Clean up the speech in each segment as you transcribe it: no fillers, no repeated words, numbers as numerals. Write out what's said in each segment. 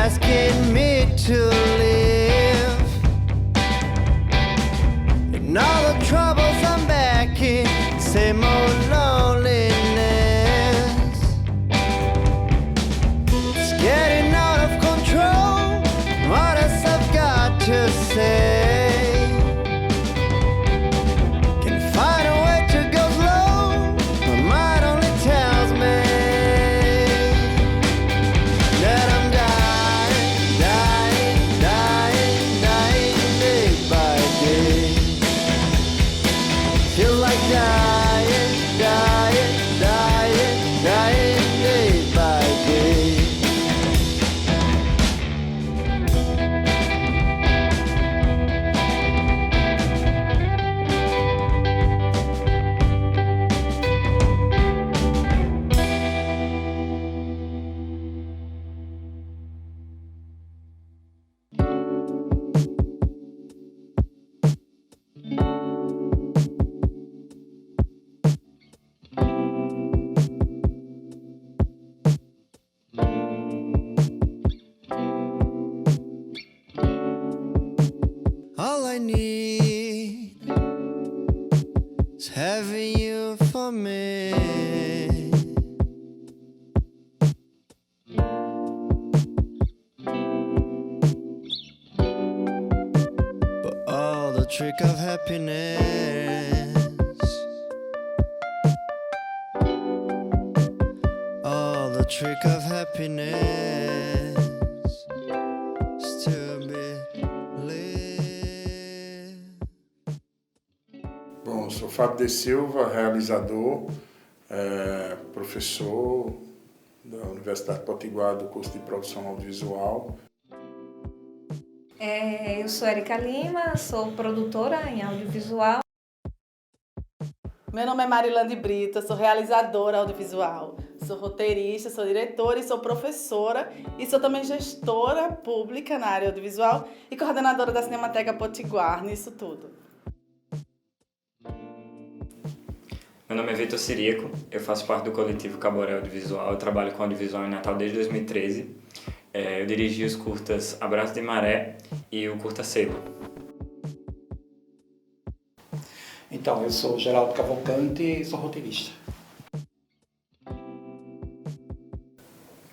asking me to live. And all the troubles I'm back in, same old loneliness. It's getting out of control, what else I've got to say? All I need is having you for me. But all the trick of happiness, all the trick of happiness is to be live. Bom, sou Fábio de Silva, realizador, professor da Universidade Potiguar do curso de Produção Audiovisual. Eu sou Erika Lima, sou produtora em audiovisual. Meu nome é Marilande Brito, sou realizadora audiovisual, sou roteirista, sou diretora e sou professora e sou também gestora pública na área audiovisual e coordenadora da Cinemateca Potiguar, nisso tudo. Meu nome é Vitor Sirico, eu faço parte do coletivo Caboré Audiovisual, eu trabalho com audiovisual em Natal desde 2013. Eu dirigi os curtas Abraço de Maré e o curta Sebo. Então, eu sou Geraldo Cavalcante e sou roteirista.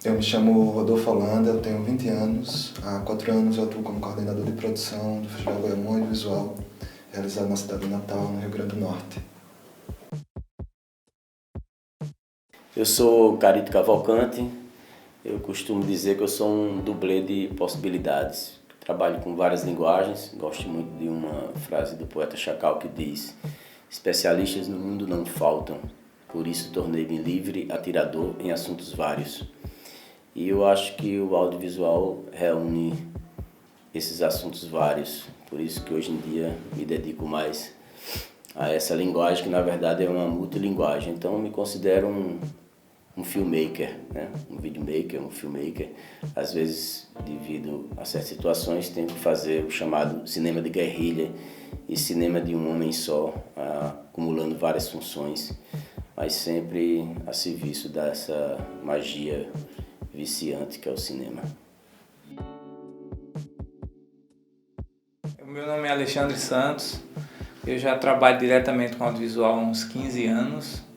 Eu me chamo Rodolfo Holanda, eu tenho 20 anos. Há 4 anos eu atuo como coordenador de produção do Festival Goiamão Audiovisual, realizado na cidade de Natal, no Rio Grande do Norte. Eu sou Carito Cavalcante, eu costumo dizer que eu sou um dublê de possibilidades. Trabalho com várias linguagens, gosto muito de uma frase do poeta Chacal que diz: especialistas no mundo não faltam, por isso tornei-me livre, atirador em assuntos vários. E eu acho que o audiovisual reúne esses assuntos vários, por isso que hoje em dia me dedico mais a essa linguagem que na verdade é uma multilinguagem. Então eu me considero um filmmaker, né? Um videomaker, um filmmaker. Às vezes, devido a certas situações, tenho que fazer o chamado cinema de guerrilha e cinema de um homem só, acumulando várias funções, mas sempre a serviço dessa magia viciante que é o cinema. O meu nome é Alexandre Santos, eu já trabalho diretamente com audiovisual há uns 15 anos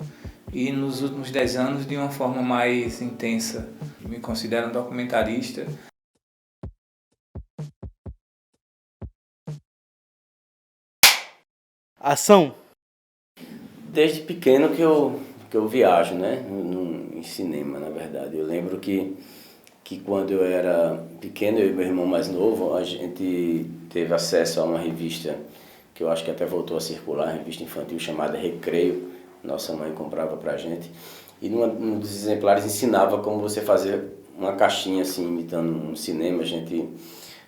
e nos últimos 10 anos de uma forma mais intensa. Me considero um documentarista. Ação! Desde pequeno que eu viajo, né? Em cinema, na verdade. Eu lembro que quando eu era pequeno, eu e meu irmão mais novo, a gente teve acesso a uma revista que eu acho que até voltou a circular, uma revista infantil chamada Recreio. Nossa mãe comprava pra gente. E num dos exemplares ensinava como você fazer uma caixinha assim, imitando um cinema. A gente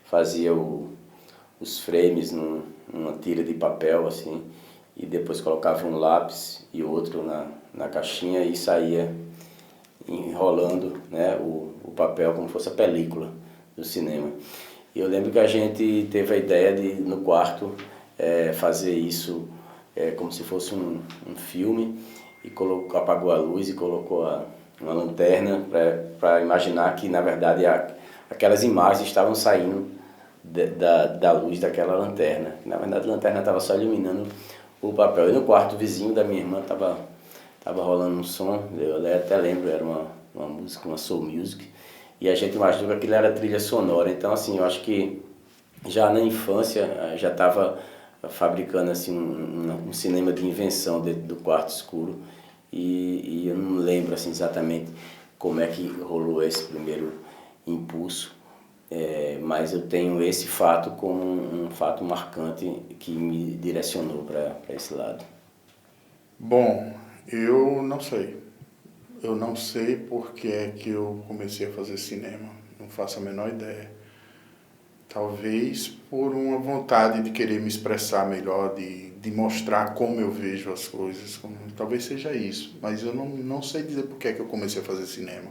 fazia os frames numa tira de papel assim, e depois colocava um lápis e outro na caixinha e saía enrolando, né, o papel como se fosse a película do cinema. E eu lembro que a gente teve a ideia de, no quarto, fazer isso como se fosse um filme, e apagou a luz e colocou uma lanterna para imaginar que, na verdade, aquelas imagens estavam saindo da luz daquela lanterna. Na verdade, a lanterna estava só iluminando o papel. E no quarto vizinho da minha irmã estava rolando um som, eu até lembro, era uma música, uma soul music, e a gente imaginou que aquilo era trilha sonora. Então, assim, eu acho que já na infância já estava fabricando assim, um cinema de invenção dentro do quarto escuro, e eu não lembro assim, exatamente como é que rolou esse primeiro impulso, mas eu tenho esse fato como um fato marcante que me direcionou para esse lado. Bom, eu não sei. Eu não sei porque é que eu comecei a fazer cinema. Não faço a menor ideia. Talvez por uma vontade de querer me expressar melhor, de mostrar como eu vejo as coisas. Talvez seja isso. Mas eu não sei dizer por que é que eu comecei a fazer cinema.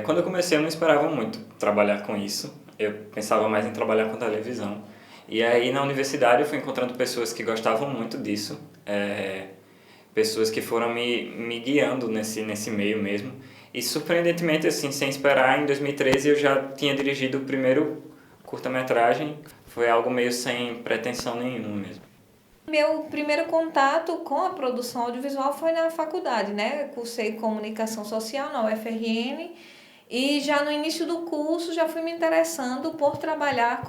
Quando eu comecei, eu não esperava muito trabalhar com isso. Eu pensava mais em trabalhar com televisão. E aí, na universidade, eu fui encontrando pessoas que gostavam muito disso. Pessoas que foram me guiando nesse meio mesmo. E, surpreendentemente, assim, sem esperar, em 2013 eu já tinha dirigido o primeiro curta-metragem. Foi algo meio sem pretensão nenhuma mesmo. Meu primeiro contato com a produção audiovisual foi na faculdade, né? Eu cursei comunicação social na UFRN e já no início do curso já fui me interessando por trabalhar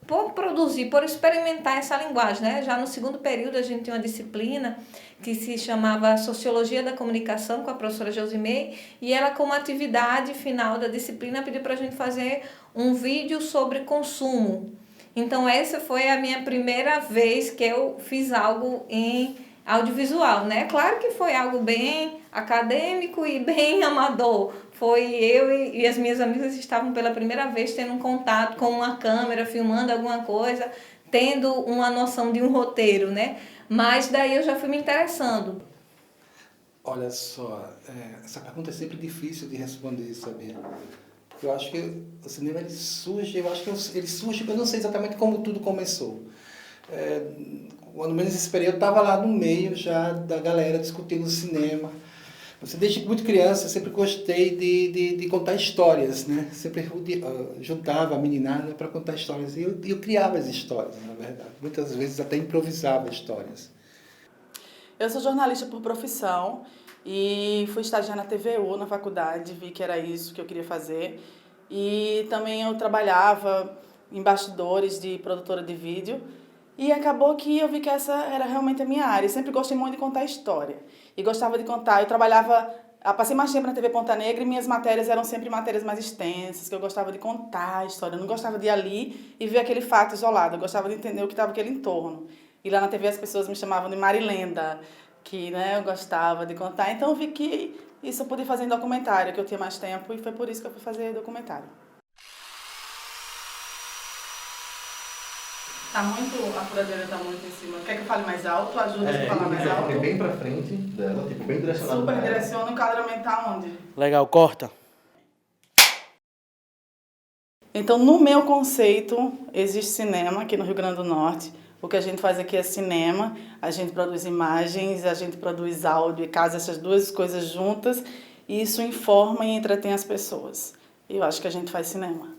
por produzir, por experimentar essa linguagem, né? Já no segundo período a gente tinha uma disciplina que se chamava Sociologia da Comunicação com a professora Josimei, e ela, como atividade final da disciplina, pediu para a gente fazer um vídeo sobre consumo. Então essa foi a minha primeira vez que eu fiz algo em audiovisual, né? Claro que foi algo bem acadêmico e bem amador. Foi eu e as minhas amigas estavam pela primeira vez tendo um contato com uma câmera, filmando alguma coisa, tendo uma noção de um roteiro, né? Mas daí eu já fui me interessando. Olha só, essa pergunta é sempre difícil de responder, sabia? Porque eu acho que o cinema ele surge, eu não sei exatamente como tudo começou. Quando menos nesse período eu estava lá no meio já da galera discutindo cinema. Desde muito criança eu sempre gostei de contar histórias, né? Sempre juntava a meninada para contar histórias. E eu criava as histórias, na verdade. Muitas vezes até improvisava histórias. Eu sou jornalista por profissão e fui estagiar na TVU na faculdade, vi que era isso que eu queria fazer. E também eu trabalhava em bastidores de produtora de vídeo. E acabou que eu vi que essa era realmente a minha área. Eu sempre gostei muito de contar história. E gostava de contar. Eu passei mais tempo na TV Ponta Negra e minhas matérias eram sempre matérias mais extensas, que eu gostava de contar a história. Eu não gostava de ir ali e ver aquele fato isolado. Eu gostava de entender o que estava naquele entorno. E lá na TV as pessoas me chamavam de Marilenda, que eu gostava de contar. Então eu vi que isso eu podia fazer em documentário, que eu tinha mais tempo, e foi por isso que eu fui fazer documentário. A furadeira tá muito em cima. Quer que eu fale mais alto? Ajuda a falar mais alto? Bem pra frente dela, bem direcionado. Super direciona, o enquadramento tá onde? Legal, corta. Então, no meu conceito, existe cinema aqui no Rio Grande do Norte. O que a gente faz aqui é cinema, a gente produz imagens, a gente produz áudio e casa essas duas coisas juntas, e isso informa e entretém as pessoas. E eu acho que a gente faz cinema.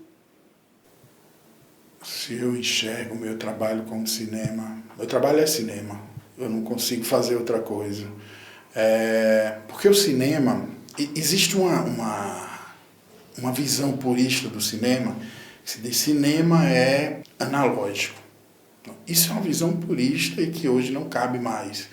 Se eu enxergo o meu trabalho como cinema, meu trabalho é cinema, eu não consigo fazer outra coisa. Porque o cinema, existe uma visão purista do cinema, que cinema é analógico. Isso é uma visão purista e que hoje não cabe mais.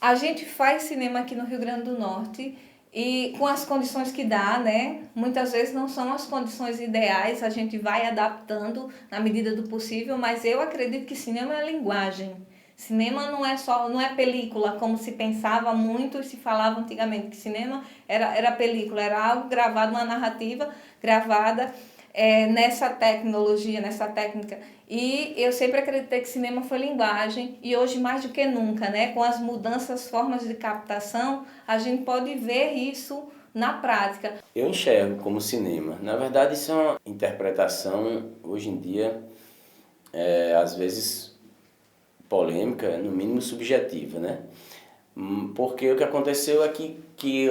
A gente faz cinema aqui no Rio Grande do Norte e com as condições que dá, né? Muitas vezes não são as condições ideais, a gente vai adaptando na medida do possível, mas eu acredito que cinema é linguagem. Cinema não é película, como se pensava muito e se falava antigamente, que cinema era película, era algo gravado, uma narrativa gravada nessa tecnologia, nessa técnica. E eu sempre acreditei que cinema foi linguagem, e hoje mais do que nunca, né, com as mudanças, formas de captação, a gente pode ver isso na prática. Eu enxergo como cinema. Na verdade, isso é uma interpretação, hoje em dia, às vezes polêmica, no mínimo subjetiva, né? Porque o que aconteceu é que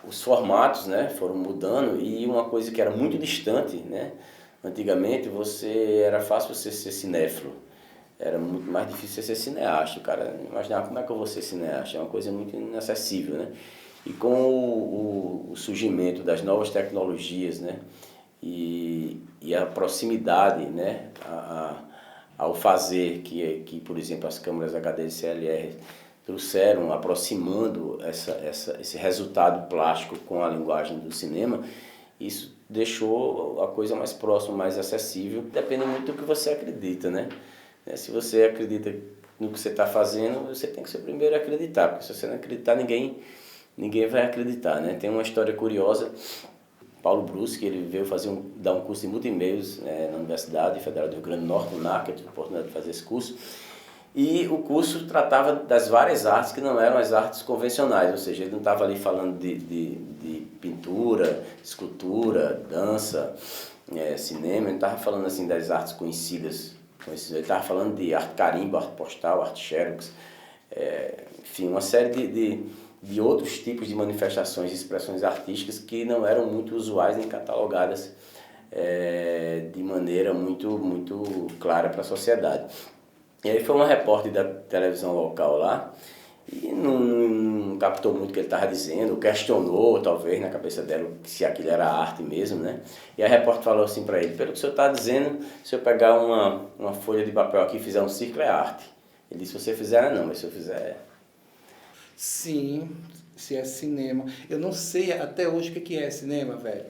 os formatos, né, foram mudando e uma coisa que era muito distante, né, antigamente era fácil você ser cinéfilo, era muito mais difícil você ser cineasta, o cara imaginava como é que eu vou ser cineasta, é uma coisa muito inacessível, né, e com o surgimento das novas tecnologias, né, e a proximidade, né, ao fazer que, por exemplo, as câmeras HD e CLR trouxeram, aproximando esse resultado plástico com a linguagem do cinema, isso deixou a coisa mais próxima, mais acessível. Depende muito do que você acredita, né? Se você acredita no que você está fazendo, você tem que ser o primeiro a acreditar, porque se você não acreditar, ninguém vai acreditar, né? Tem uma história curiosa, Paulo Bruschi, ele veio dar um curso de multimeios na Universidade Federal do Rio Grande do Norte, no NAC, eu tive a oportunidade de fazer esse curso. E o curso tratava das várias artes que não eram as artes convencionais, ou seja, ele não estava ali falando de pintura, escultura, dança, cinema, ele não estava falando assim das artes conhecidas, ele estava falando de arte carimbo, arte postal, arte xerox, enfim, uma série de outros tipos de manifestações e expressões artísticas que não eram muito usuais nem catalogadas de maneira muito clara para a sociedade. E aí foi uma repórter da televisão local lá e não captou muito o que ele estava dizendo, questionou talvez na cabeça dela se aquilo era arte mesmo, né? E a repórter falou assim para ele: pelo que o senhor está dizendo, se eu pegar uma folha de papel aqui e fizer um círculo é arte. Ele disse: se você fizer não, mas se eu fizer... Sim, se é cinema. Eu não sei até hoje o que é cinema, velho.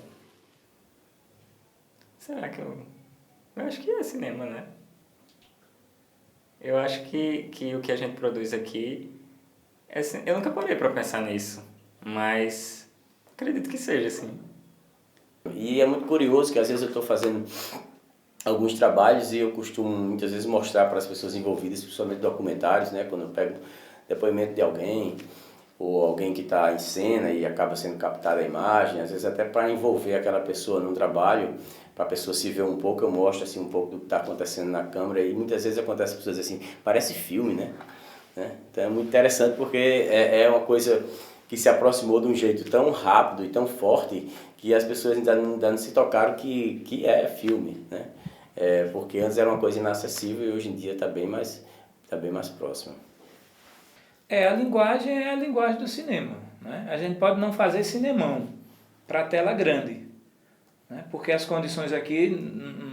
Será que eu acho que é cinema, né? Eu acho que o que a gente produz aqui eu nunca parei para pensar nisso, mas acredito que seja assim. E é muito curioso que às vezes eu estou fazendo alguns trabalhos e eu costumo muitas vezes mostrar para as pessoas envolvidas, principalmente documentários, né, quando eu pego depoimento de alguém ou alguém que está em cena e acaba sendo captada a imagem, às vezes até para envolver aquela pessoa num trabalho, para a pessoa se ver um pouco, eu mostro assim um pouco do que está acontecendo na câmera e muitas vezes acontece as pessoas dizem assim, parece filme, né? Então é muito interessante porque é uma coisa que se aproximou de um jeito tão rápido e tão forte que as pessoas ainda não se tocaram que é filme, né? Porque antes era uma coisa inacessível e hoje em dia está bem mais próxima. A linguagem é a linguagem do cinema, né? A gente pode não fazer cinemão para tela grande, né? Porque as condições aqui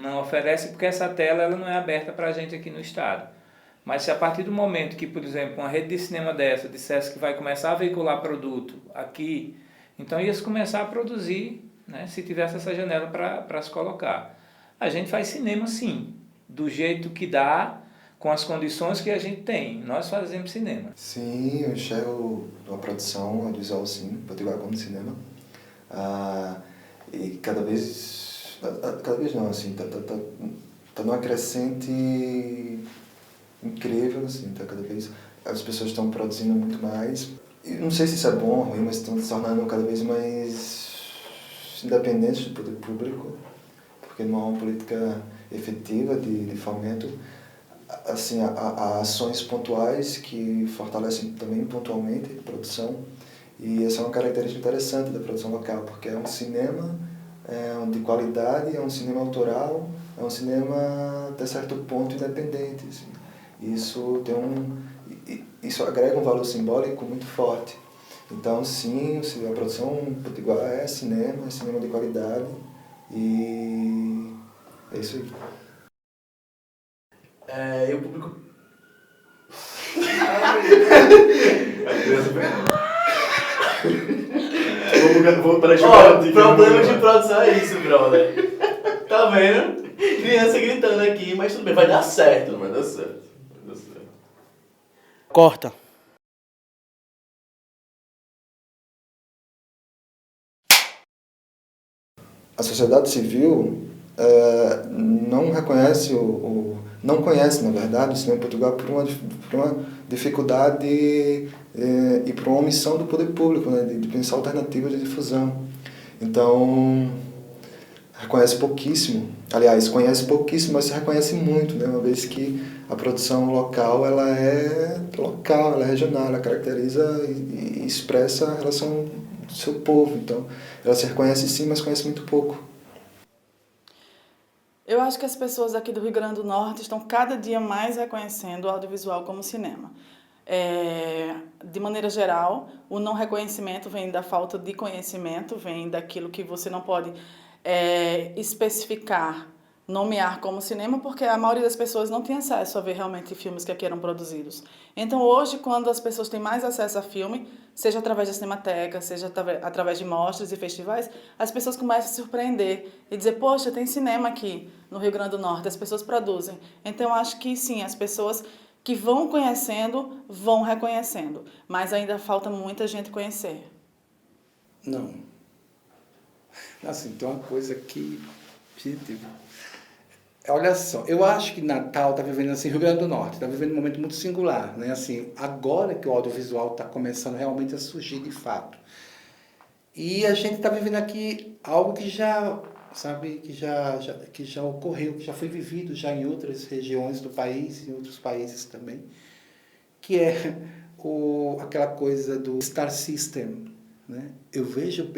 não oferecem, porque essa tela ela não é aberta para a gente aqui no estado. Mas se a partir do momento que, por exemplo, uma rede de cinema dessa dissesse que vai começar a veicular produto aqui, então ia se começar a produzir, né, se tivesse essa janela para se colocar. A gente faz cinema sim, do jeito que dá, com as condições que a gente tem. Nós fazemos cinema. Sim, eu enxergo uma produção audiovisual sim, Potiguar como cinema. E cada vez não, assim, tá numa crescente incrível, assim, tá cada vez as pessoas estão produzindo muito mais. E não sei se isso é bom ou ruim, mas estão se tornando cada vez mais independentes do poder público, porque não há uma política efetiva de fomento. Assim, há ações pontuais que fortalecem também pontualmente a produção, e essa é uma característica interessante da produção local, porque é um cinema de qualidade, é um cinema autoral, é um cinema até certo ponto independente, assim. Isso agrega um valor simbólico muito forte. Então, sim, a produção potiguar é cinema de qualidade, e é isso aí. E o público... Vou para problema de produção é isso, brother. Tá vendo? Criança gritando aqui, mas tudo bem, vai dar certo, não vai dar certo. Corta. A sociedade civil não reconhece não conhece, na verdade, o cinema em Portugal por uma dificuldade e por uma omissão do poder público, né, de pensar alternativas de difusão. Então, reconhece pouquíssimo, aliás, conhece pouquíssimo, mas se reconhece muito, né, uma vez que a produção local ela é regional, ela caracteriza e expressa a relação seu povo. Então, ela se reconhece sim, mas conhece muito pouco. Eu acho que as pessoas aqui do Rio Grande do Norte estão cada dia mais reconhecendo o audiovisual como cinema. De maneira geral, o não reconhecimento vem da falta de conhecimento, vem daquilo que você não pode especificar, nomear como cinema, porque a maioria das pessoas não tem acesso a ver realmente filmes que aqui eram produzidos. Então, hoje, quando as pessoas têm mais acesso a filme, seja através da Cinemateca, seja através de mostras e festivais, as pessoas começam a se surpreender e dizer, poxa, tem cinema aqui no Rio Grande do Norte, as pessoas produzem. Então, acho que sim, as pessoas que vão conhecendo, vão reconhecendo, mas ainda falta muita gente conhecer. Não. Assim, tem uma coisa que... Gente, olha só, eu acho que Natal está vivendo assim, Rio Grande do Norte, está vivendo um momento muito singular, né? Assim, agora que o audiovisual está começando realmente a surgir de fato. E a gente está vivendo aqui algo que já, sabe, que já ocorreu, que já foi vivido já em outras regiões do país, em outros países também, que é aquela coisa do Star System, né? Eu vejo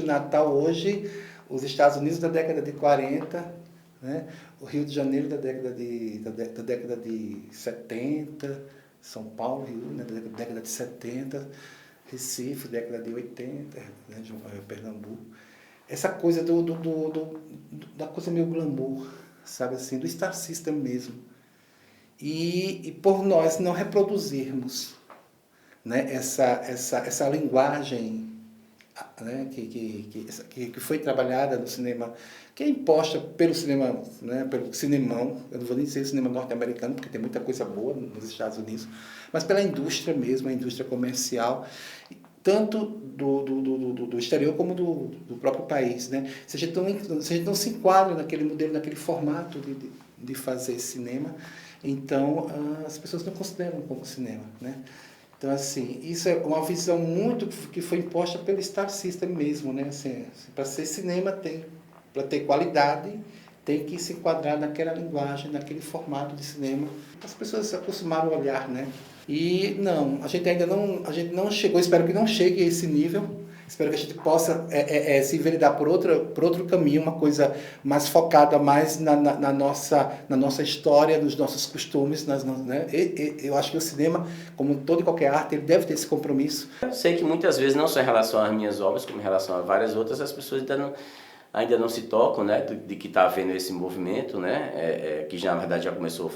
Natal hoje, os Estados Unidos da década de 40, né? O Rio de Janeiro da década de 70, São Paulo, Rio, né? Da década de 70, Recife, década de 80, né? Pernambuco. Essa coisa da coisa meio glamour, sabe assim, do Star System mesmo. E por nós não reproduzirmos, né? essa linguagem, né? que foi trabalhada no cinema, que é imposta pelo cinema, né? Pelo cinemão, eu não vou nem dizer cinema norte-americano, porque tem muita coisa boa nos Estados Unidos, mas pela indústria mesmo, a indústria comercial, tanto do exterior como do próprio país, né? Se a gente não se enquadra naquele modelo, naquele formato de fazer cinema, então as pessoas não consideram como cinema, né? Então, assim, isso é uma visão muito que foi imposta pelo Star System mesmo, né? Assim, para ser cinema, para ter qualidade, tem que se enquadrar naquela linguagem, naquele formato de cinema. As pessoas se acostumaram a olhar, né? E não, a gente não chegou, espero que não chegue a esse nível. Espero que a gente possa se enveredar por outro caminho, uma coisa mais focada mais na nossa história, nos nossos costumes. Né? Eu acho que o cinema, como toda e qualquer arte, ele deve ter esse compromisso. Eu sei que muitas vezes, não só em relação às minhas obras, como em relação a várias outras, as pessoas ainda não se tocam, né, de que está havendo esse movimento, né, que já, na verdade já começou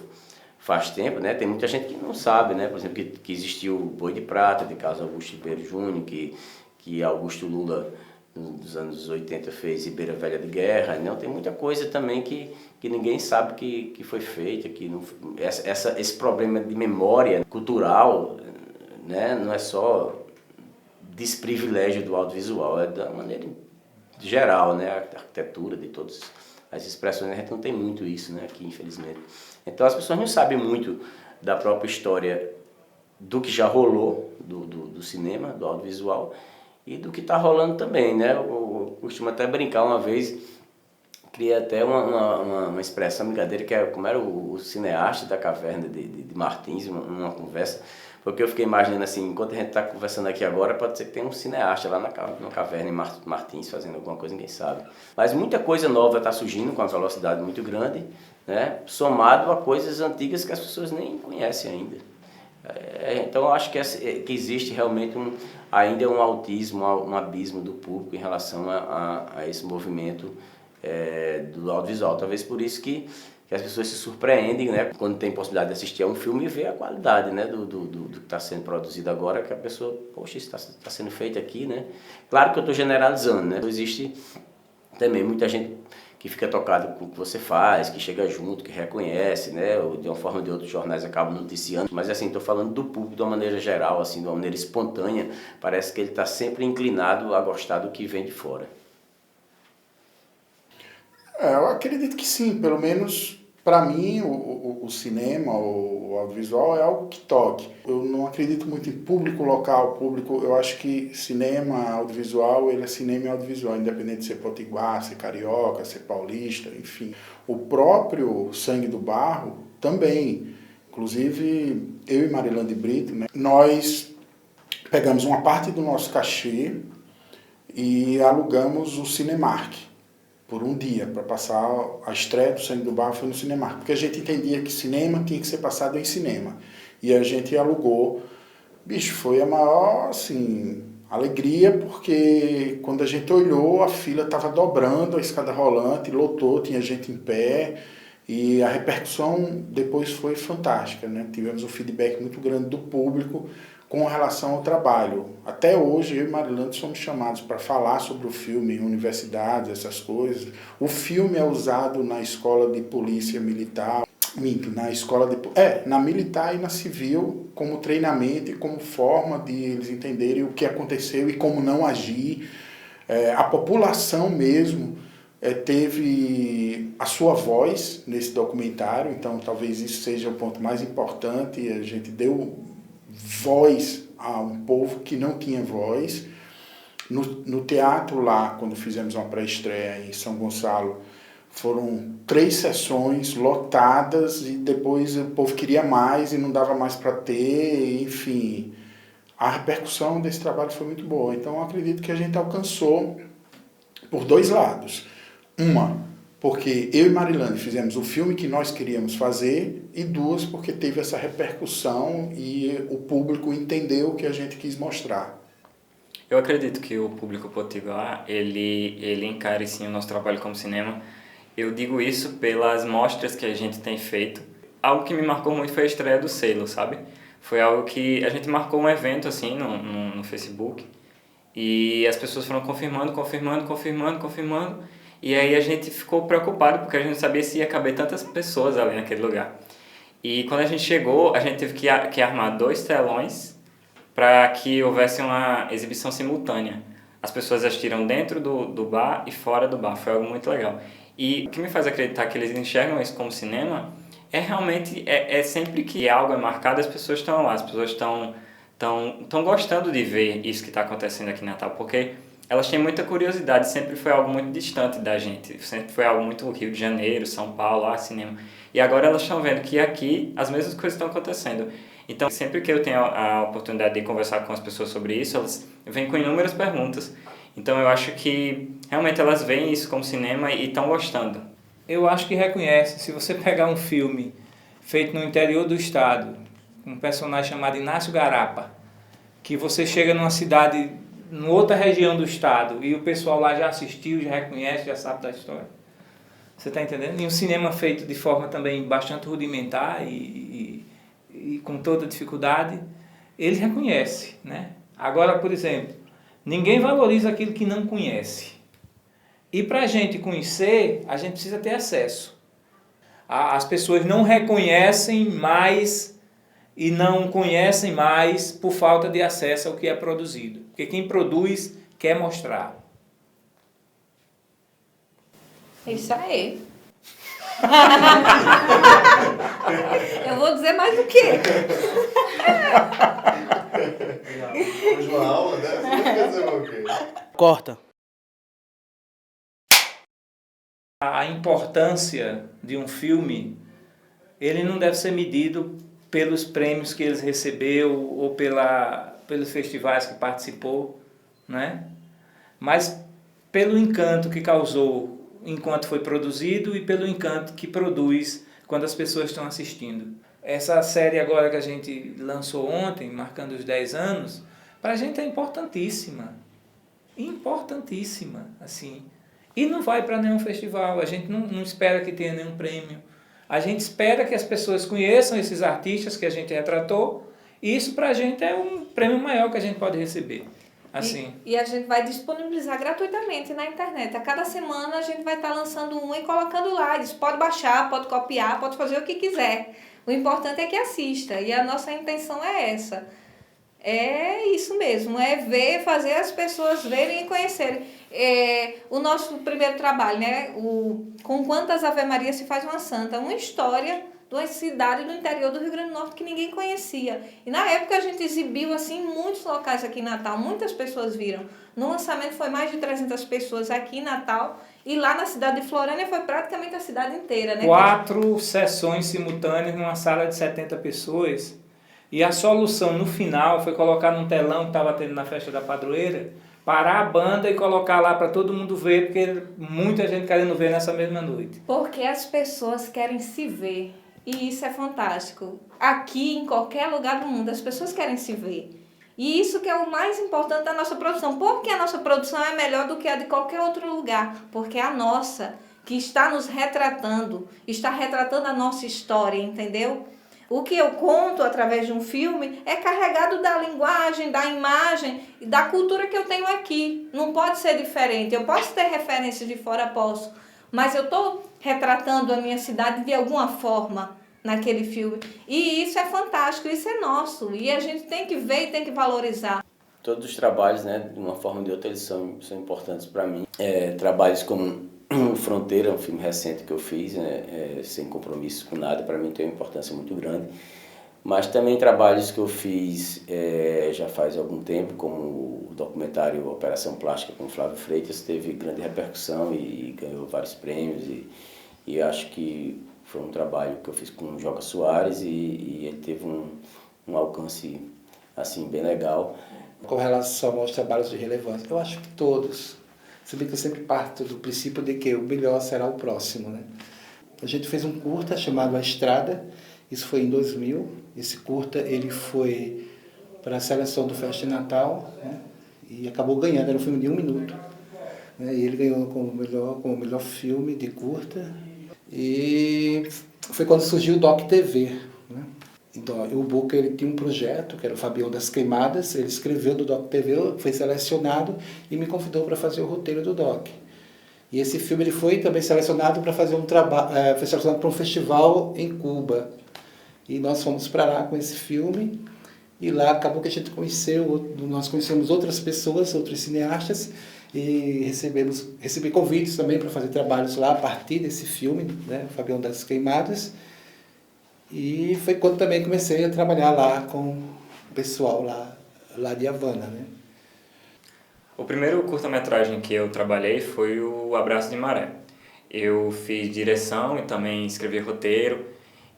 faz tempo, né? Tem muita gente que não sabe, né? Por exemplo, que existiu o Boi de Prata, de Carlos Augusto Ribeiro Júnior, que Augusto Lula, nos anos 80, fez Ribeira Velha de Guerra. Não? Tem muita coisa também que ninguém sabe que foi feita. Que não, esse problema de memória cultural, né? Não é só desprivilégio do audiovisual, é da maneira geral, né? A arquitetura de todas as expressões, a gente não tem muito isso, né? Aqui, infelizmente. Então as pessoas não sabem muito da própria história do que já rolou do cinema, do audiovisual, e do que está rolando também, né? Eu costumo até brincar uma vez, criei até uma expressão, brincadeira, que era como era o cineasta da caverna de Martins, numa conversa, porque eu fiquei imaginando assim, enquanto a gente está conversando aqui agora, pode ser que tenha um cineasta lá na caverna em Martins fazendo alguma coisa, ninguém sabe. Mas muita coisa nova está surgindo com uma velocidade muito grande, né? Somado a coisas antigas que as pessoas nem conhecem ainda. Então eu acho que existe realmente ainda um autismo, um abismo do público em relação a esse movimento do audiovisual. Talvez por isso que as pessoas se surpreendem, né, quando tem possibilidade de assistir a um filme e ver a qualidade, né, do que está sendo produzido agora, que a pessoa, poxa, isso está sendo feito aqui, né? Claro que eu estou generalizando, né? Existe também muita gente que fica tocado com o que você faz, que chega junto, que reconhece, né? Ou de uma forma ou de outra, os jornais acabam noticiando. Mas assim, estou falando do público de uma maneira geral, assim, de uma maneira espontânea. Parece que ele está sempre inclinado a gostar do que vem de fora. Eu acredito que sim, pelo menos para mim o cinema, o audiovisual é algo que toque. Eu não acredito muito em público local, eu acho que cinema, audiovisual, ele é cinema e audiovisual, independente de ser potiguar, ser carioca, ser paulista, enfim. O próprio Sangue do Barro também, inclusive eu e Marilande Brito, né, nós pegamos uma parte do nosso cachê e alugamos o Cinemark por um dia, para passar a estreia do Sangue do Bar foi no Cinemark, porque a gente entendia que cinema tinha que ser passado em cinema. E a gente alugou. Bicho, foi a maior, assim, alegria, porque quando a gente olhou, a fila estava dobrando, a escada rolante, lotou, tinha gente em pé, e a repercussão depois foi fantástica, né? Tivemos um feedback muito grande do público com relação ao trabalho. Até hoje, eu e Marilane somos chamados para falar sobre o filme em universidades, essas coisas. O filme é usado na escola de polícia militar, na escola na militar e na civil, como treinamento e como forma de eles entenderem o que aconteceu e como não agir. A população mesmo teve a sua voz nesse documentário, então talvez isso seja o ponto mais importante. A gente deu voz a um povo que não tinha voz. No teatro lá, quando fizemos uma pré-estreia em São Gonçalo, foram 3 sessões lotadas e depois o povo queria mais e não dava mais para ter, enfim. A repercussão desse trabalho foi muito boa. Então eu acredito que a gente alcançou por 2 lados. Porque eu e Marilane fizemos o filme que nós queríamos fazer, e 2, porque teve essa repercussão e o público entendeu o que a gente quis mostrar. Eu acredito que o público potiguar, ele encare sim o nosso trabalho como cinema. Eu digo isso pelas mostras que a gente tem feito. Algo que me marcou muito foi a estreia do selo, sabe? Foi algo que a gente marcou um evento assim no Facebook, e as pessoas foram confirmando. E aí a gente ficou preocupado, porque a gente não sabia se ia caber tantas pessoas ali naquele lugar. E quando a gente chegou, a gente teve que armar 2 telões para que houvesse uma exibição simultânea. As pessoas assistiram dentro do bar e fora do bar. Foi algo muito legal. E o que me faz acreditar que eles enxergam isso como cinema é realmente, sempre que algo é marcado, as pessoas estão lá, as pessoas estão gostando de ver isso que está acontecendo aqui em Natal, porque elas têm muita curiosidade, sempre foi algo muito distante da gente, sempre foi algo muito Rio de Janeiro, São Paulo, cinema. E agora elas estão vendo que aqui as mesmas coisas estão acontecendo. Então, sempre que eu tenho a oportunidade de conversar com as pessoas sobre isso, elas vêm com inúmeras perguntas. Então, eu acho que realmente elas veem isso como cinema e estão gostando. Eu acho que reconhece. Se você pegar um filme feito no interior do estado, um personagem chamado Inácio Garapa, que você chega numa cidade, em outra região do estado, e o pessoal lá já assistiu, já reconhece, já sabe da história. Você está entendendo? E um cinema feito de forma também bastante rudimentar e com toda dificuldade, ele reconhece, né? Agora, por exemplo, ninguém valoriza aquilo que não conhece. E para a gente conhecer, a gente precisa ter acesso. As pessoas não reconhecem mais e não conhecem mais por falta de acesso ao que é produzido. Porque quem produz quer mostrar. Isso aí. Eu vou dizer mais do que. Hoje uma aula dessa, quer dizer o quê? Corta. A importância de um filme, ele não deve ser medido pelos prêmios que ele recebeu ou pelos festivais que participou, né? Mas pelo encanto que causou enquanto foi produzido e pelo encanto que produz quando as pessoas estão assistindo. Essa série agora que a gente lançou ontem, marcando os 10 anos, para a gente é importantíssima. Importantíssima, assim. E não vai para nenhum festival, a gente não espera que tenha nenhum prêmio. A gente espera que as pessoas conheçam esses artistas que a gente retratou, e isso para a gente é um prêmio maior que a gente pode receber. Assim. E a gente vai disponibilizar gratuitamente na internet. A cada semana a gente vai estar lançando um e colocando lá. Eles pode baixar, pode copiar, pode fazer o que quiser. O importante é que assista. E a nossa intenção é essa. É isso mesmo, é ver, fazer as pessoas verem e conhecerem. O nosso primeiro trabalho, né? Com Quantas Ave Marias se faz uma santa. Uma história de uma cidade do interior do Rio Grande do Norte que ninguém conhecia. E na época a gente exibiu assim, em muitos locais aqui em Natal, muitas pessoas viram. No lançamento foi mais de 300 pessoas aqui em Natal, e lá na cidade de Florânia foi praticamente a cidade inteira, né? 4 sessões simultâneas numa sala de 70 pessoas, e a solução no final foi colocar num telão que estava tendo na festa da padroeira, parar a banda e colocar lá para todo mundo ver, porque muita gente querendo ver nessa mesma noite. Porque as pessoas querem se ver. E isso é fantástico. Aqui, em qualquer lugar do mundo, as pessoas querem se ver. E isso que é o mais importante da nossa produção. Porque a nossa produção é melhor do que a de qualquer outro lugar. Porque a nossa, que está nos retratando, está retratando a nossa história, entendeu? O que eu conto através de um filme é carregado da linguagem, da imagem e da cultura que eu tenho aqui. Não pode ser diferente. Eu posso ter referências de fora, posso. Mas eu estou retratando a minha cidade de alguma forma naquele filme. E isso é fantástico, isso é nosso. E a gente tem que ver e tem que valorizar. Todos os trabalhos, né, de uma forma ou de outra, eles são importantes para mim. Trabalhos como Fronteira, um filme recente que eu fiz, né, sem compromisso com nada, para mim tem uma importância muito grande. Mas também trabalhos que eu fiz já faz algum tempo, como o documentário Operação Plástica com Flávio Freitas, teve grande repercussão e ganhou vários prêmios. E acho que foi um trabalho que eu fiz com o Joca Soares e ele teve um alcance assim, bem legal. Com relação aos trabalhos de relevância, eu acho que todos. Se bem que eu sempre parto do princípio de que o melhor será o próximo, né? A gente fez um curta chamado A Estrada, isso foi em 2000. Esse curta ele foi para a seleção do Festa de Natal, né? E acabou ganhando, era um filme de 1 minuto. Né? E ele ganhou como o melhor filme de curta. E foi quando surgiu o Doc TV, né? Então, o Boca ele tinha um projeto, que era o Fabião das Queimadas, ele escreveu do Doc TV, foi selecionado e me convidou para fazer o roteiro do Doc. E esse filme ele foi também selecionado para fazer um trabalho, foi selecionado para um festival em Cuba. E nós fomos para lá com esse filme, e lá acabou que a gente nós conhecemos outras pessoas, outros cineastas, e recebi convites também para fazer trabalhos lá a partir desse filme, né, Fabião das Queimadas. E foi quando também comecei a trabalhar lá com o pessoal lá de Havana, né? O primeiro curta-metragem que eu trabalhei foi o Abraço de Maré. Eu fiz direção e também escrevi roteiro.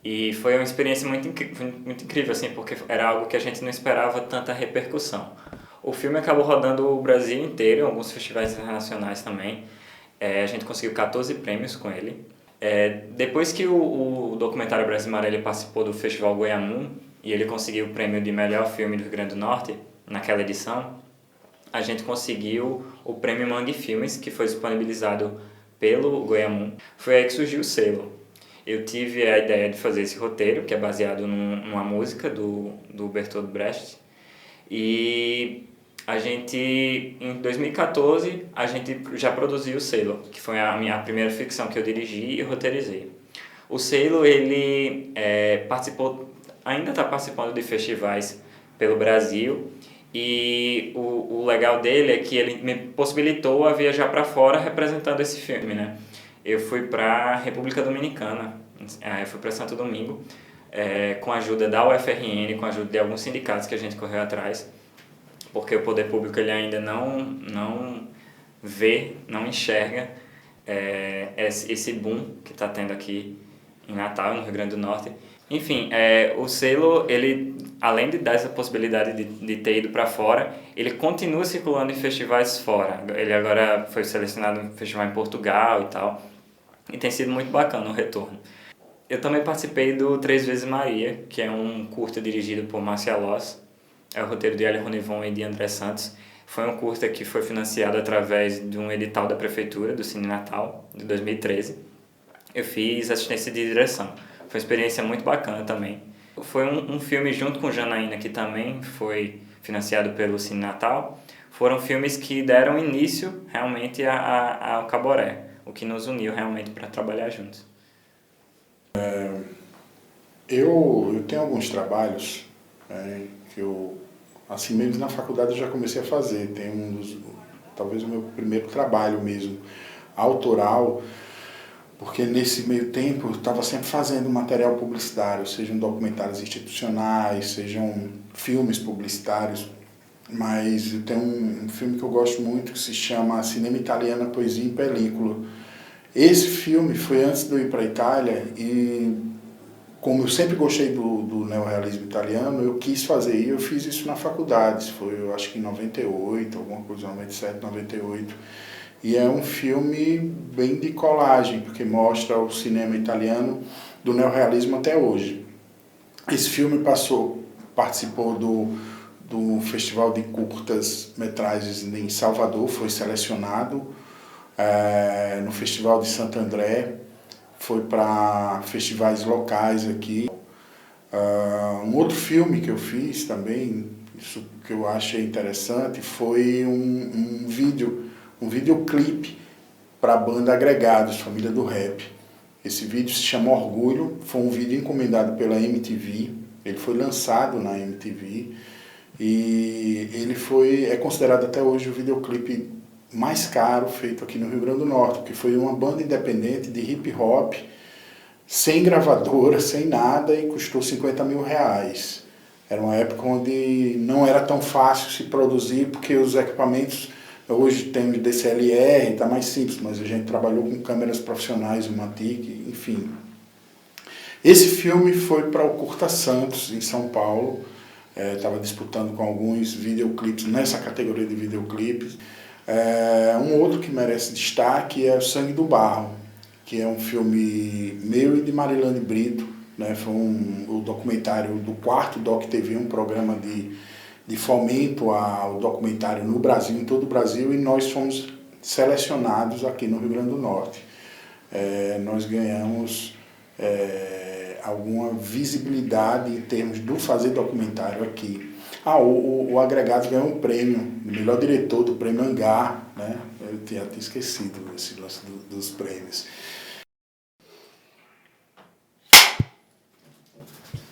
E foi uma experiência muito incrível, assim, porque era algo que a gente não esperava tanta repercussão. O filme acabou rodando o Brasil inteiro, em alguns festivais internacionais também. A gente conseguiu 14 prêmios com ele. Depois que o documentário Brasil Amarelo participou do Festival Goiamum e ele conseguiu o prêmio de melhor filme do Rio Grande do Norte, naquela edição, a gente conseguiu o prêmio Mangue Filmes, que foi disponibilizado pelo Goiamum. Foi aí que surgiu o selo. Eu tive a ideia de fazer esse roteiro, que é baseado numa música do Bertolt Brecht. E a gente, em 2014, a gente já produziu o selo, que foi a minha primeira ficção que eu dirigi e roteirizei. O selo, ele ainda está participando de festivais pelo Brasil, e o legal dele é que ele me possibilitou a viajar para fora representando esse filme, né? Eu fui para a República Dominicana, eu fui para Santo Domingo, com a ajuda da UFRN, com a ajuda de alguns sindicatos que a gente correu atrás, porque o poder público ele ainda não vê, não enxerga esse boom que está tendo aqui em Natal, no Rio Grande do Norte. Enfim, o selo, ele, além de dar essa possibilidade de ter ido para fora, ele continua circulando em festivais fora. Ele agora foi selecionado em um festival em Portugal e tal, e tem sido muito bacana o retorno. Eu também participei do 3 vezes Maria, que é um curta dirigido por Márcia Loss. É o roteiro de Elia Ronivon e de André Santos. Foi um curta que foi financiado através de um edital da Prefeitura, do Cine Natal, de 2013. Eu fiz assistência de direção. Foi uma experiência muito bacana também. Foi um filme junto com Janaína, que também foi financiado pelo Cine Natal. Foram filmes que deram início realmente ao Caboré, o que nos uniu realmente para trabalhar juntos. Eu tenho alguns trabalhos que eu, assim mesmo na faculdade, eu já comecei a fazer. Tem talvez o meu primeiro trabalho mesmo, autoral, porque nesse meio tempo eu estava sempre fazendo material publicitário, sejam documentários institucionais, sejam filmes publicitários, mas eu tenho um filme que eu gosto muito que se chama Cinema Italiano, Poesia em Película. Esse filme foi antes de eu ir para a Itália e como eu sempre gostei do neorrealismo italiano, eu quis fazer, e eu fiz isso na faculdade, foi eu acho que em 98, alguma coisa, 97, 98. E é um filme bem de colagem, porque mostra o cinema italiano do neorrealismo até hoje. Esse filme participou do Festival de Curtas-Metragens em Salvador, foi selecionado no Festival de Santo André, foi para festivais locais aqui. Um outro filme que eu fiz também, isso que eu achei interessante, foi um videoclipe para a banda Agregados, Família do Rap. Esse vídeo se chama Orgulho, foi um vídeo encomendado pela MTV, ele foi lançado na MTV e ele é considerado até hoje o videoclipe mais caro feito aqui no Rio Grande do Norte, porque foi uma banda independente de hip hop, sem gravadora, sem nada, e custou R$50 mil. Era uma época onde não era tão fácil se produzir, porque os equipamentos, hoje tem o DSLR, está mais simples, mas a gente trabalhou com câmeras profissionais, o Matic, enfim. Esse filme foi para o Curta Santos, em São Paulo, estava disputando com alguns videoclipes, nessa categoria de videoclipes. Um outro que merece destaque é O Sangue do Barro, que é um filme meu e de Marilane Brito, né? Foi o documentário do quarto Doc TV, um programa de fomento ao documentário no Brasil, em todo o Brasil, e nós fomos selecionados aqui no Rio Grande do Norte. Nós ganhamos alguma visibilidade em termos do fazer documentário aqui. O Agregados ganhou um prêmio, o melhor diretor do prêmio Hangar, né? Eu tinha esquecido esse lance dos prêmios.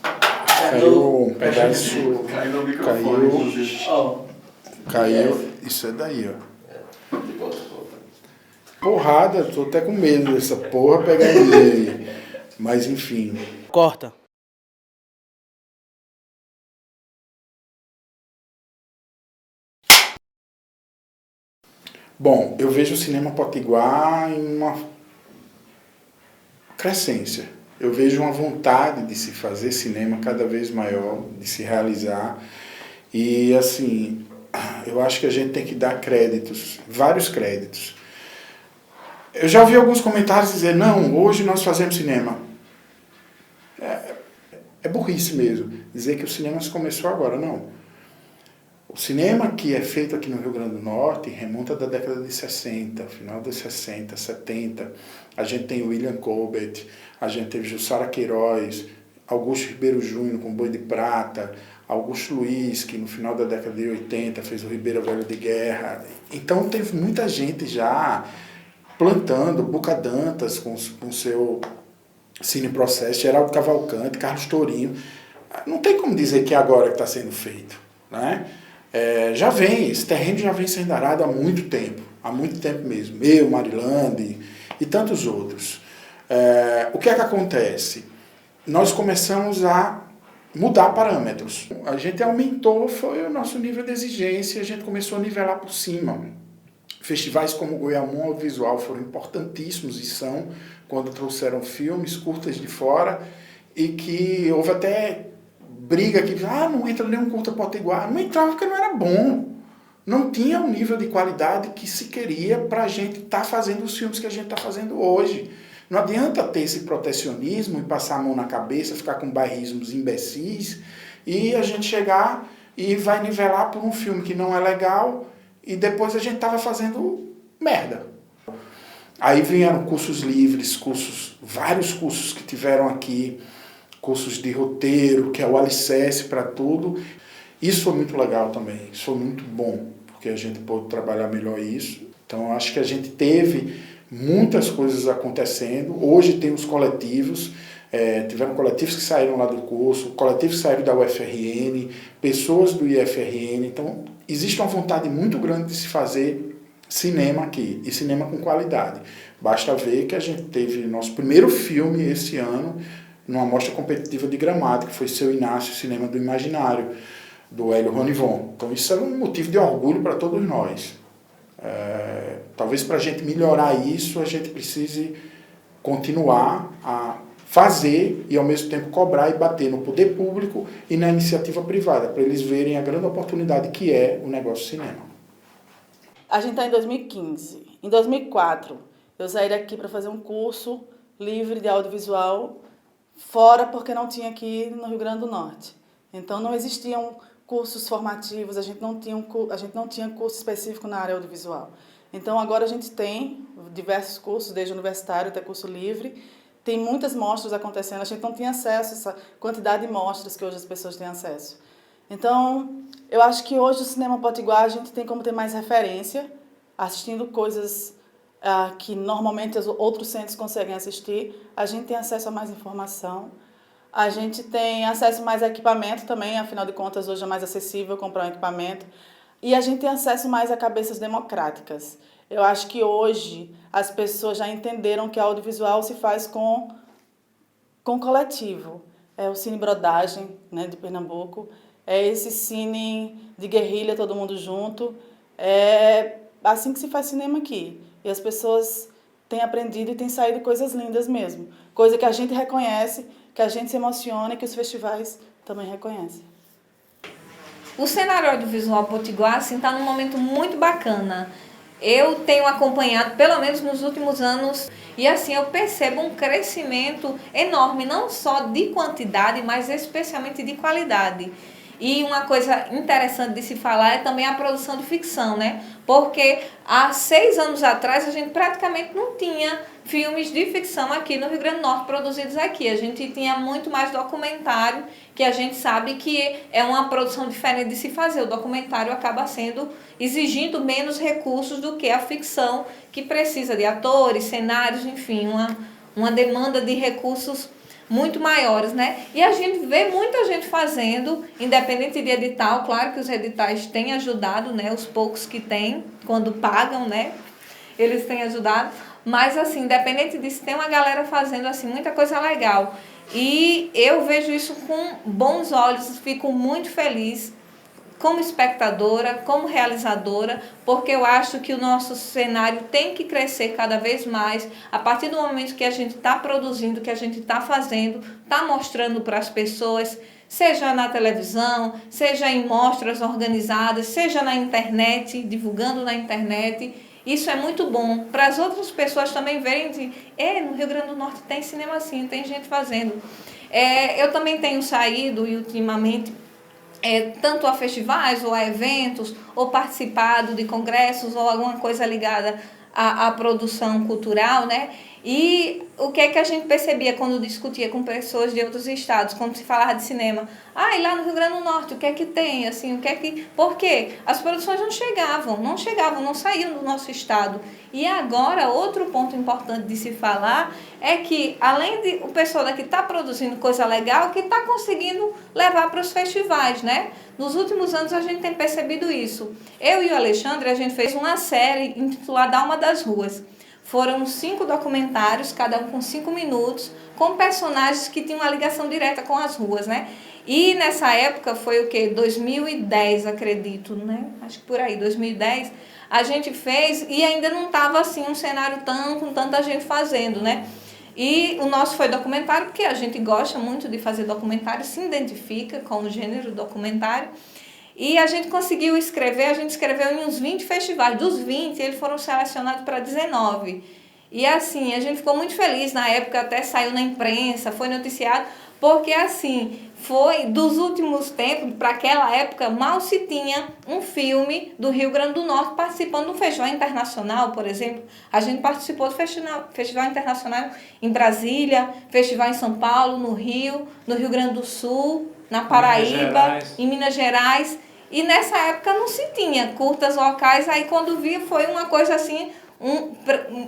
Caiu um pedaço. Caiu no microfone. Caiu. Isso é daí, ó. Porrada, tô até com medo dessa porra pegar ninguém aí. Mas enfim. Corta. Bom, eu vejo o cinema potiguar em uma crescência. Eu vejo uma vontade de se fazer cinema cada vez maior, de se realizar. E, assim, eu acho que a gente tem que dar créditos, vários créditos. Eu já ouvi alguns comentários dizer, não, hoje nós fazemos cinema. É burrice mesmo, dizer que o cinema começou agora, não. O cinema que é feito aqui no Rio Grande do Norte remonta da década de 60, final dos 60, 70. A gente tem William Colbert, a gente teve Jussara Queiroz, Augusto Ribeiro Júnior com Boi de Prata, Augusto Luiz, que no final da década de 80 fez o Ribeira Velho de Guerra. Então teve muita gente já plantando, Buca Dantas com seu Cine Processo, Geraldo Cavalcante, Carlos Tourinho. Não tem como dizer que é agora que está sendo feito, né? Esse terreno já vem sendo arado há muito tempo mesmo. Eu, Marilande e tantos outros. O que é que acontece? Nós começamos a mudar parâmetros. A gente aumentou, foi o nosso nível de exigência, a gente começou a nivelar por cima. Festivais como o Goiamum Audiovisual foram importantíssimos e são, quando trouxeram filmes curtas de fora, e que houve até briga que não entra nenhum curta potiguar. Não entrava porque não era bom. Não tinha o nível de qualidade que se queria para a gente estar fazendo os filmes que a gente está fazendo hoje. Não adianta ter esse protecionismo e passar a mão na cabeça, ficar com bairrismos imbecis, e a gente chegar e vai nivelar por um filme que não é legal, e depois a gente estava fazendo merda. Aí vieram cursos livres, vários cursos que tiveram aqui, cursos de roteiro, que é o alicerce para tudo. Isso foi muito legal também, isso foi muito bom, porque a gente pôde trabalhar melhor isso. Então, acho que a gente teve muitas coisas acontecendo. Hoje tem os coletivos, tiveram coletivos que saíram lá do curso, coletivos que saíram da UFRN, pessoas do IFRN. Então, existe uma vontade muito grande de se fazer cinema aqui, e cinema com qualidade. Basta ver que a gente teve nosso primeiro filme esse ano, numa mostra competitiva de Gramado, que foi Seu Inácio, Cinema do Imaginário, do Hélio Ronivon. Então isso é um motivo de orgulho para todos nós. Talvez para a gente melhorar isso, a gente precise continuar a fazer e ao mesmo tempo cobrar e bater no poder público e na iniciativa privada, para eles verem a grande oportunidade que é o negócio cinema. A gente está em 2015. Em 2004, eu saí daqui para fazer um curso livre de audiovisual fora, porque não tinha aqui no Rio Grande do Norte. Então, não existiam cursos formativos, a gente não tinha curso específico na área audiovisual. Então, agora a gente tem diversos cursos, desde universitário até curso livre. Tem muitas mostras acontecendo, a gente não tinha acesso a essa quantidade de mostras que hoje as pessoas têm acesso. Então, eu acho que hoje o Cinema Potiguar a gente tem como ter mais referência, assistindo coisas que normalmente os outros centros conseguem assistir. A gente tem acesso a mais informação, a gente tem acesso mais a equipamento também, afinal de contas hoje é mais acessível comprar um equipamento. E a gente tem acesso mais a cabeças democráticas. Eu acho que hoje as pessoas já entenderam que a audiovisual se faz com coletivo. É o Cine Brodagem, né, de Pernambuco, é esse cine de guerrilha, todo mundo junto. É assim que se faz cinema aqui. E as pessoas têm aprendido e têm saído coisas lindas mesmo. Coisa que a gente reconhece, que a gente se emociona e que os festivais também reconhecem. O cenário audiovisual potiguar está num momento muito bacana. Eu tenho acompanhado, pelo menos nos últimos anos, e assim eu percebo um crescimento enorme, não só de quantidade, mas especialmente de qualidade. E uma coisa interessante de se falar é também a produção de ficção, né? Porque há 6 anos atrás a gente praticamente não tinha filmes de ficção aqui no Rio Grande do Norte produzidos aqui. A gente tinha muito mais documentário, que a gente sabe que é uma produção diferente de se fazer. O documentário acaba exigindo menos recursos do que a ficção, que precisa de atores, cenários, enfim, uma demanda de recursos muito maiores, né? E a gente vê muita gente fazendo, independente de edital. Claro que os editais têm ajudado, né? Os poucos que têm, quando pagam, né? Eles têm ajudado. Mas, assim, independente disso, tem uma galera fazendo, assim, muita coisa legal. E eu vejo isso com bons olhos, fico muito feliz como espectadora, como realizadora, porque eu acho que o nosso cenário tem que crescer cada vez mais a partir do momento que a gente está produzindo, que a gente está fazendo, está mostrando para as pessoas, seja na televisão, seja em mostras organizadas, seja na internet, divulgando na internet. Isso é muito bom para as outras pessoas também verem no Rio Grande do Norte tem cinema assim, tem gente fazendo. Eu também tenho saído e ultimamente tanto a festivais ou a eventos, ou participado de congressos ou alguma coisa ligada à produção cultural, né? E o que é que a gente percebia quando discutia com pessoas de outros estados, quando se falava de cinema? E lá no Rio Grande do Norte, o que é que tem? Assim, por quê? As produções não saíam do nosso estado. E agora, outro ponto importante de se falar é que, além de o pessoal daqui estar produzindo coisa legal, que está conseguindo levar para os festivais, né? Nos últimos anos a gente tem percebido isso. Eu e o Alexandre, a gente fez uma série intitulada Alma das Ruas. Foram 5 documentários, cada um com 5 minutos, com personagens que tinham uma ligação direta com as ruas, né? E nessa época, foi o quê? 2010, acredito, né? Acho que por aí, 2010, a gente fez e ainda não estava assim um cenário com tanta gente fazendo, né? E o nosso foi documentário, porque a gente gosta muito de fazer documentário, se identifica com o gênero documentário. E a gente conseguiu escrever, a gente escreveu em uns 20 festivais. Dos 20, eles foram selecionados para 19. E assim, a gente ficou muito feliz na época, até saiu na imprensa, foi noticiado, porque assim, foi dos últimos tempos, para aquela época, mal se tinha um filme do Rio Grande do Norte participando de um festival internacional, por exemplo. A gente participou do festival internacional em Brasília, festival em São Paulo, no Rio Grande do Sul, na Paraíba, em Minas Gerais. E nessa época não se tinha curtas locais, aí quando vi foi uma coisa assim,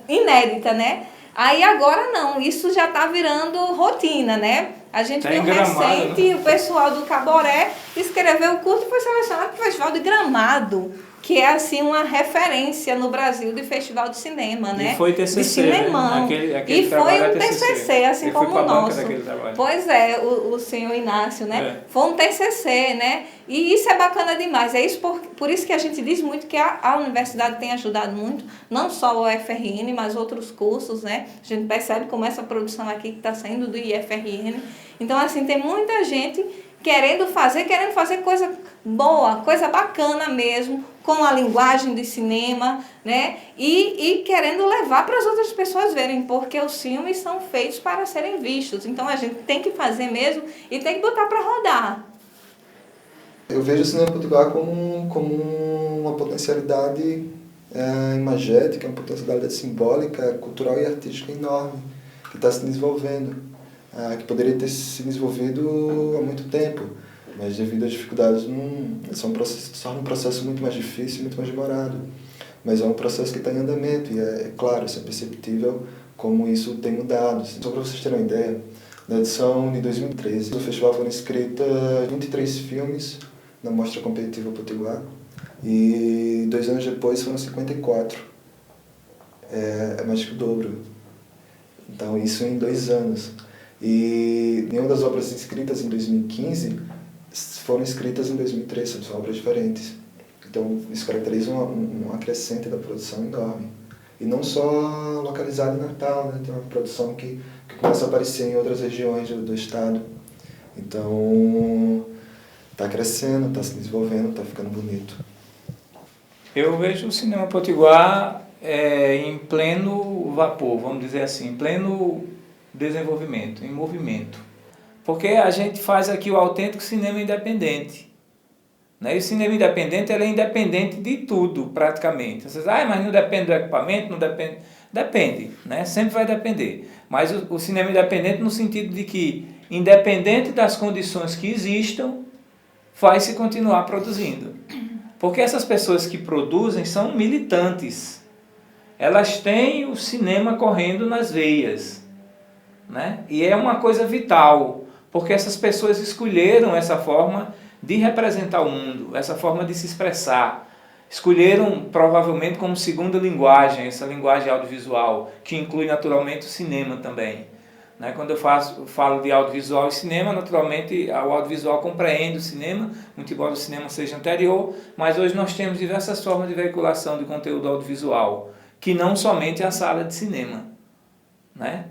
inédita, né? Aí agora não, isso já está virando rotina, né? A gente viu recente, o pessoal do Caboré escreveu o curto e foi selecionado para o Festival de Gramado, que é assim uma referência no Brasil de festival de cinema, né? E foi TCC, de cinemão. né? E foi um TCC, assim como o nosso. Trabalho. Pois é, o senhor Inácio, né? Foi um TCC, né? E isso é bacana demais. É isso por isso que a gente diz muito que a universidade tem ajudado muito, não só o UFRN, mas outros cursos, né? A gente percebe como essa produção aqui que está saindo do IFRN. Então, assim, tem muita gente querendo fazer coisa boa, coisa bacana mesmo, com a linguagem de cinema, né? E querendo levar para as outras pessoas verem, porque os filmes são feitos para serem vistos. Então, a gente tem que fazer mesmo e tem que botar para rodar. Eu vejo o cinema potiguar como uma potencialidade imagética, uma potencialidade simbólica, cultural e artística enorme, que está se desenvolvendo, que poderia ter se desenvolvido há muito tempo, mas devido às dificuldades se torna um processo muito mais difícil, muito mais demorado. Mas é um processo que está em andamento e é claro, isso é perceptível como isso tem mudado. Só para vocês terem uma ideia, na edição de 2013, no festival foram inscritas 23 filmes na Mostra Competitiva Potiguar e 2 anos depois foram 54. É mais que o dobro. Então isso em 2 anos. E nenhuma das obras inscritas em 2015 foram inscritas em 2013, são obras diferentes. Então isso caracteriza uma crescente da produção enorme. E não só localizada em Natal, né? Tem uma produção que começa a aparecer em outras regiões do estado. Então está crescendo, está se desenvolvendo, está ficando bonito. Eu vejo o cinema potiguar em pleno vapor, vamos dizer assim, em pleno desenvolvimento, em movimento. Porque a gente faz aqui o autêntico cinema independente. Né? E o cinema independente ele é independente de tudo, praticamente. Vocês dizem, mas não depende do equipamento, não depende... Depende, né? Sempre vai depender. Mas o cinema independente no sentido de que, independente das condições que existam, vai-se continuar produzindo. Porque essas pessoas que produzem são militantes. Elas têm o cinema correndo nas veias. Né? E é uma coisa vital, porque essas pessoas escolheram essa forma de representar o mundo, essa forma de se expressar. Escolheram provavelmente como segunda linguagem, essa linguagem audiovisual, que inclui naturalmente o cinema também. Né? Quando eu falo de audiovisual e cinema, naturalmente o audiovisual compreende o cinema, muito embora o cinema seja anterior, mas hoje nós temos diversas formas de veiculação de conteúdo audiovisual, que não somente a sala de cinema. Né?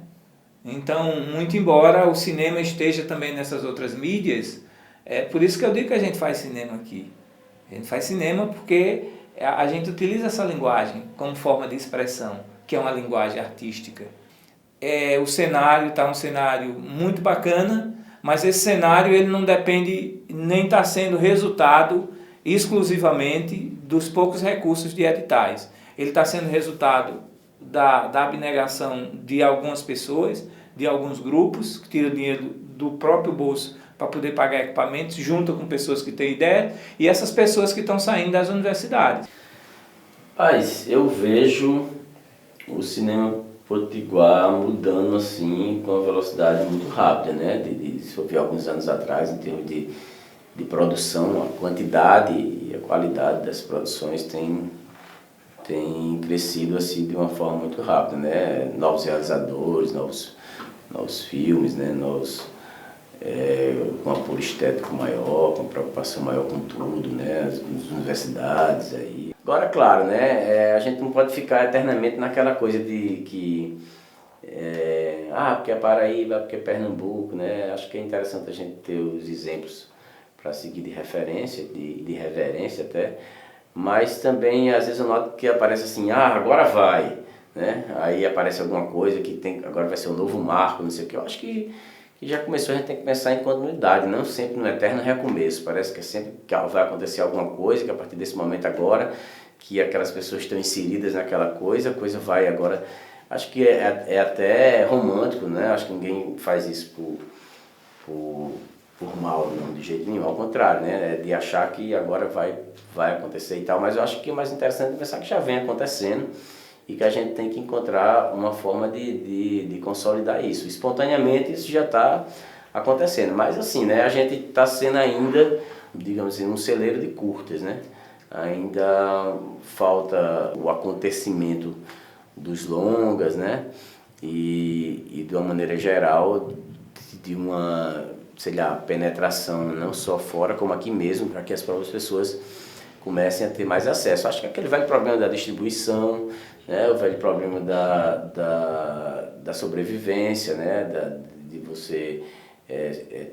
Então, muito embora o cinema esteja também nessas outras mídias, é por isso que eu digo que a gente faz cinema aqui. A gente faz cinema porque a gente utiliza essa linguagem como forma de expressão, que é uma linguagem artística. O cenário está um cenário muito bacana, mas esse cenário ele não depende, nem está sendo resultado exclusivamente dos poucos recursos de editais. Ele está sendo resultado da abnegação de algumas pessoas, de alguns grupos, que tiram dinheiro do próprio bolso para poder pagar equipamentos, junto com pessoas que têm ideia, e essas pessoas que estão saindo das universidades. Mas eu vejo o cinema potiguar mudando assim com uma velocidade muito rápida, né? Se eu ver alguns anos atrás, em termos de produção, a quantidade e a qualidade das produções tem crescido assim de uma forma muito rápida, né? Novos realizadores, novos filmes, né? Com apuro estético maior, com preocupação maior com tudo, né? As universidades aí. Agora, claro, né? A gente não pode ficar eternamente naquela coisa de que porque é Paraíba, porque é Pernambuco, né? Acho que é interessante a gente ter os exemplos para seguir de referência, de reverência até, mas também às vezes eu noto que aparece assim, agora vai, né? Aí aparece alguma coisa que agora vai ser um novo marco, não sei o que. Eu acho que já começou, a gente tem que começar em continuidade, não sempre no eterno recomeço. Parece que é sempre que vai acontecer alguma coisa, que a partir desse momento agora, que aquelas pessoas estão inseridas naquela coisa, a coisa vai agora... Acho que é até romântico, né? Acho que ninguém faz isso por mal, não, de jeito nenhum. Ao contrário, né? De achar que agora vai acontecer e tal. Mas eu acho que o mais interessante é pensar que já vem acontecendo e que a gente tem que encontrar uma forma de consolidar isso. Espontaneamente isso já está acontecendo. Mas assim, né? A gente está sendo ainda, digamos assim, um celeiro de curtas, né? ainda falta o acontecimento dos longas, né? E de uma maneira geral, de uma, sei lá, penetração não só fora, como aqui mesmo, para que as próprias pessoas comecem a ter mais acesso. Acho que aquele velho problema da distribuição, né? O velho problema da sobrevivência, né? De você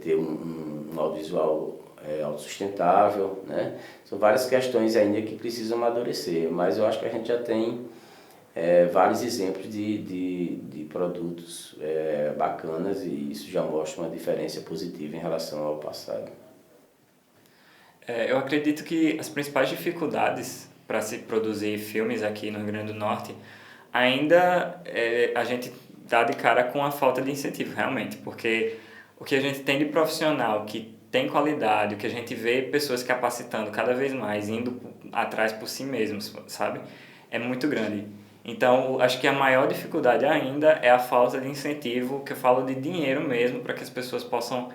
ter um audiovisual autossustentável, né? São várias questões ainda que precisam amadurecer, mas eu acho que a gente já tem vários exemplos de produtos bacanas e isso já mostra uma diferença positiva em relação ao passado. Eu acredito que as principais dificuldades para se produzir filmes aqui no Rio Grande do Norte ainda a gente dá de cara com a falta de incentivo, realmente, porque o que a gente tem de profissional que tem qualidade, o que a gente vê pessoas capacitando cada vez mais, indo atrás por si mesmos, sabe? É muito grande. Então, acho que a maior dificuldade ainda é a falta de incentivo, que eu falo de dinheiro mesmo, para que as pessoas possam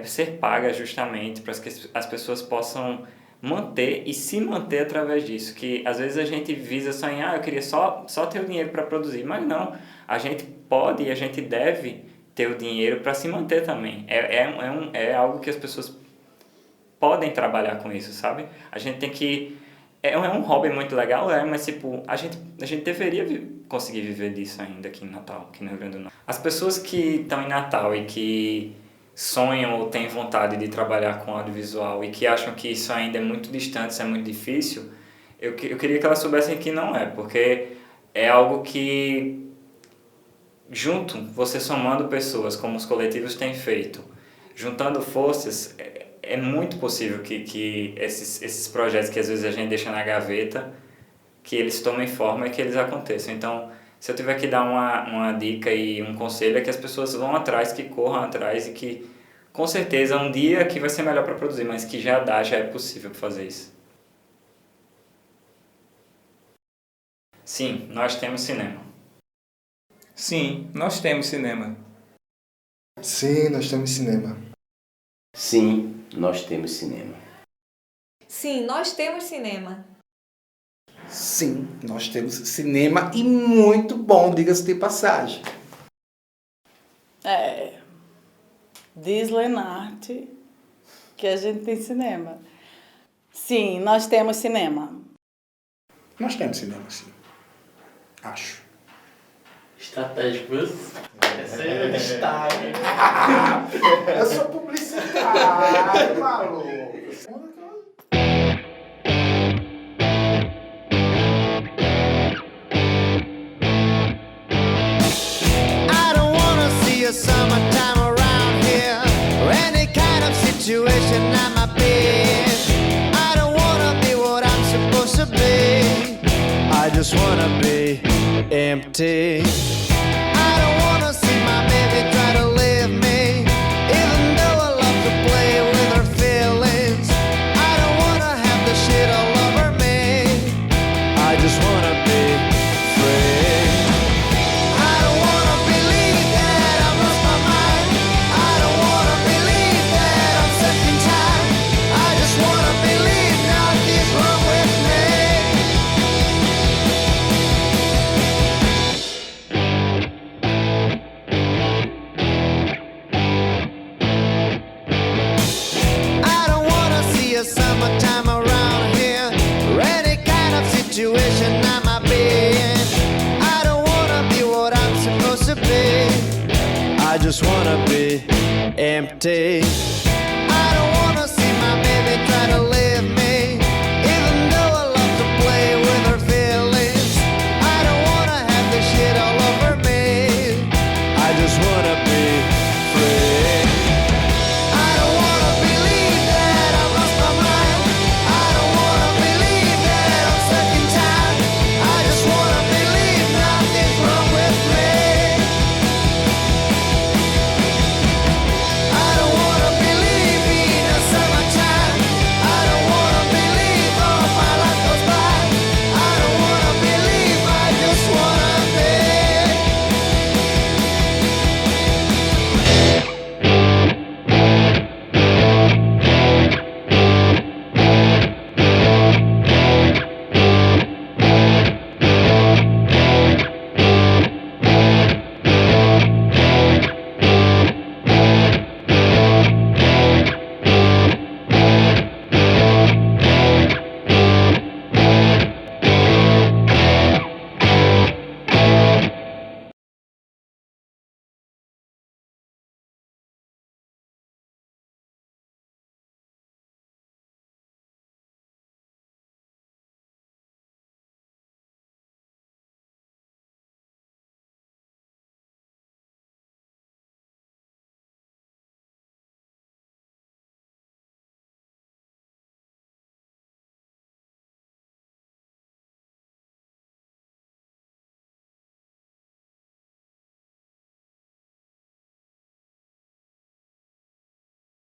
ser pagas justamente, para que as pessoas possam manter e se manter através disso, que às vezes a gente visa só em, eu queria só ter o dinheiro para produzir, mas não, a gente pode e a gente deve ter o dinheiro para se manter também. É algo que as pessoas podem trabalhar com isso, sabe? A gente tem que... É um hobby muito legal, mas tipo, a gente deveria conseguir viver disso ainda aqui em Natal, aqui no Rio Grande do Norte. As pessoas que estão em Natal e que sonham ou têm vontade de trabalhar com audiovisual e que acham que isso ainda é muito distante, isso é muito difícil, eu queria que elas soubessem que não é, porque é algo que, junto, você somando pessoas, como os coletivos têm feito, juntando forças, é muito possível que esses projetos que às vezes a gente deixa na gaveta, que eles tomem forma e que eles aconteçam. Então, se eu tiver que dar uma dica e um conselho, é que as pessoas vão atrás, que corram atrás e que, com certeza, um dia que vai ser melhor para produzir, mas que já é possível fazer isso. Sim, nós temos cinema. Sim, nós temos cinema. Sim, nós temos cinema. Sim, nós temos cinema. Sim, nós temos cinema. Sim, nós temos cinema e muito bom, diga-se de passagem. Diz Lenarte que a gente tem cinema. Sim, nós temos cinema. Nós temos cinema, sim. Acho. Estratégico, viu? Esse é o destaque. Eu sou publicitário, maluco. I don't wanna see a summertime around here or any kind of situation I might be in. I don't wanna be what I'm supposed to be. I just wanna be empty. I don't wanna see my baby try to leave me, even though I love to play with her feelings. I don't wanna have the shit all over me. I just wanna be free. I don't wanna believe that I've lost my mind. I don't wanna believe that I'm sick and tired. I just wanna believe nothing's wrong with me. I don't wanna see a summertime around here or any kind of situation I might be in. I don't wanna be what I'm supposed to be. I just wanna be empty. I don't wanna see my baby try to leave me, even though I love to play with her feelings. I don't wanna have this shit all over me. I just wanna be